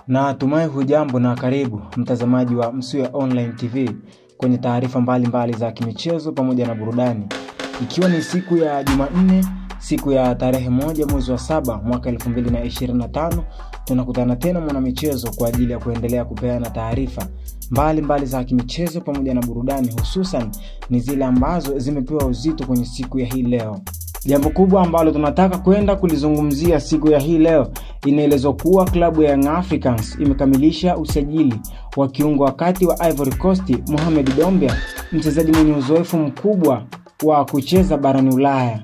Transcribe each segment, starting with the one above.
Na tumai hujambo na karibu mtazamaji wa Msuya Online TV kwenye taarifa mbalimbali za kimichezo pamoja na burudani. Ikiwa ni siku ya Jumanne, siku ya tarehe 1 mwezi wa 7 mwaka 2025, tunakutana tena mwana michezo kwa ajili ya kuendelea kupeana taarifa mbalimbali za kimichezo pamoja na burudani, hususan ni zile ambazo zimepewa uzito kwenye siku ya hii leo. Jambo kubwa ambalo tunataka kwenda kulizungumzia siku ya hii leo, inaelezwa kuwa klabu ya Young Africans imekamilisha usajili wa kiungo wa kati wa Ivory Coast Mohamed Doumbia, mchezaji mwenye uzoefu mkubwa wa kucheza barani Ulaya.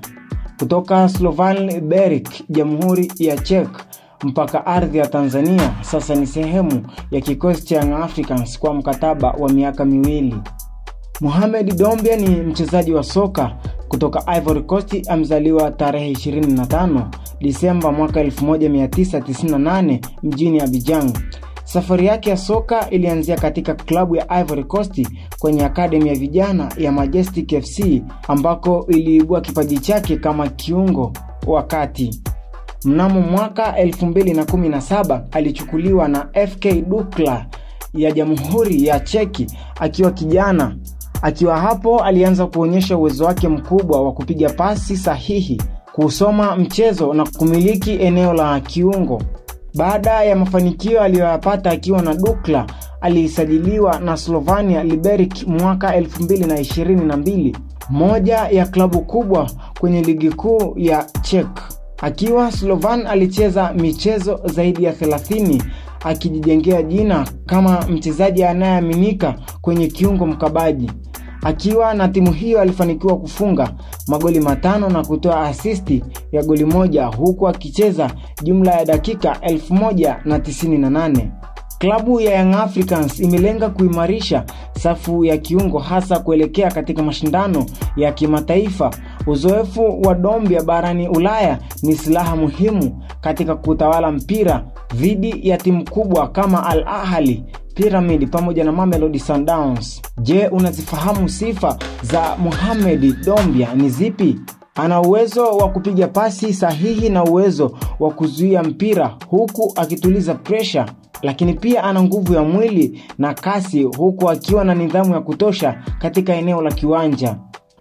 Kutoka Slovan Liberec, Jamhuri ya Czech mpaka ardhi ya Tanzania, sasa ni sehemu ya kikosi cha Young Africans kwa mkataba wa miaka 2. Mohamed Doumbia ni mchezaji wa soka kutoka Ivory Coast, amezaliwa tarehe 25 Disemba mwaka 1998 mjini Abidjan. Safari yake ya soka ilianzia katika klabu ya Ivory Coast kwenye akademi ya vijana ya Majestic FC, ambako iliibua kipaji chake kama kiungo wa kati. Mnamo mwaka 2017 alichukuliwa na FK Dukla ya Jamhuri ya Czech akiwa kijana. Akiwa hapo alianza kuonyesha uwezo wake mkubwa wa kupiga pasi sahihi, kusoma mchezo na kumiliki eneo la kiungo. Baada ya mafanikio aliyoyapata akiwa na Dukla, alisajiliwa na Slovan Liberec mwaka 2022, moja ya klabu kubwa kwenye ligi kuu ya Czech. Akiwa Slovan alicheza michezo zaidi ya 30, akijijengea jina kama mchezaji anayeaminika kwenye kiungo mkabaji. Akiwa na timu hiyo alifanikiwa kufunga magoli 5 na kutoa asisti ya goli 1, huku akicheza jumla ya dakika 1098. Klabu ya Young Africans imelenga kuimarisha safu ya kiungo, hasa kuelekea katika mashindano ya kimataifa. Uzoefu wa Doumbia barani Ulaya ni silaha muhimu katika kutawala mpira dhidi ya timu kubwa kama Al Ahly, Pyramid pamoja na Mamelodi Sundowns. Je, unazifahamu sifa za Mohamed Doumbia ni zipi? Ana uwezo wa kupiga pasi sahihi na uwezo wa kuzuia mpira huku akituliza pressure, lakini pia ana nguvu ya mwili na kasi, huku akiwa na nidhamu ya kutosha katika eneo la kiwanja.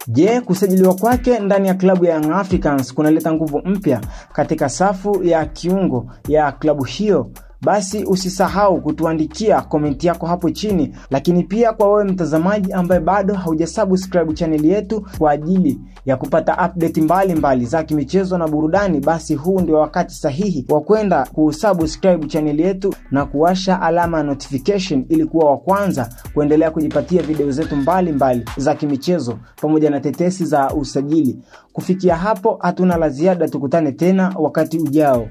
Je, kusajiliwa kwake ndani ya klabu ya Young Africans kunaleta nguvu mpya katika safu ya kiungo ya klabu hiyo? Basi usisahau kutuandikia komenti yako hapo chini, lakini pia kwa wewe mtazamaji ambaye bado haujasubscribe channel yetu kwa ajili ya kupata update mbalimbali za kimichezo na burudani, basi huu ndio wakati sahihi wa kwenda kusubscribe channel yetu na kuwasha alama ya notification ili kuwa wa kwanza kuendelea kujipatia video zetu mbalimbali za kimichezo pamoja na tetesi za usajili. Kufikia hapo hatuna la ziada, tukutane tena wakati ujao.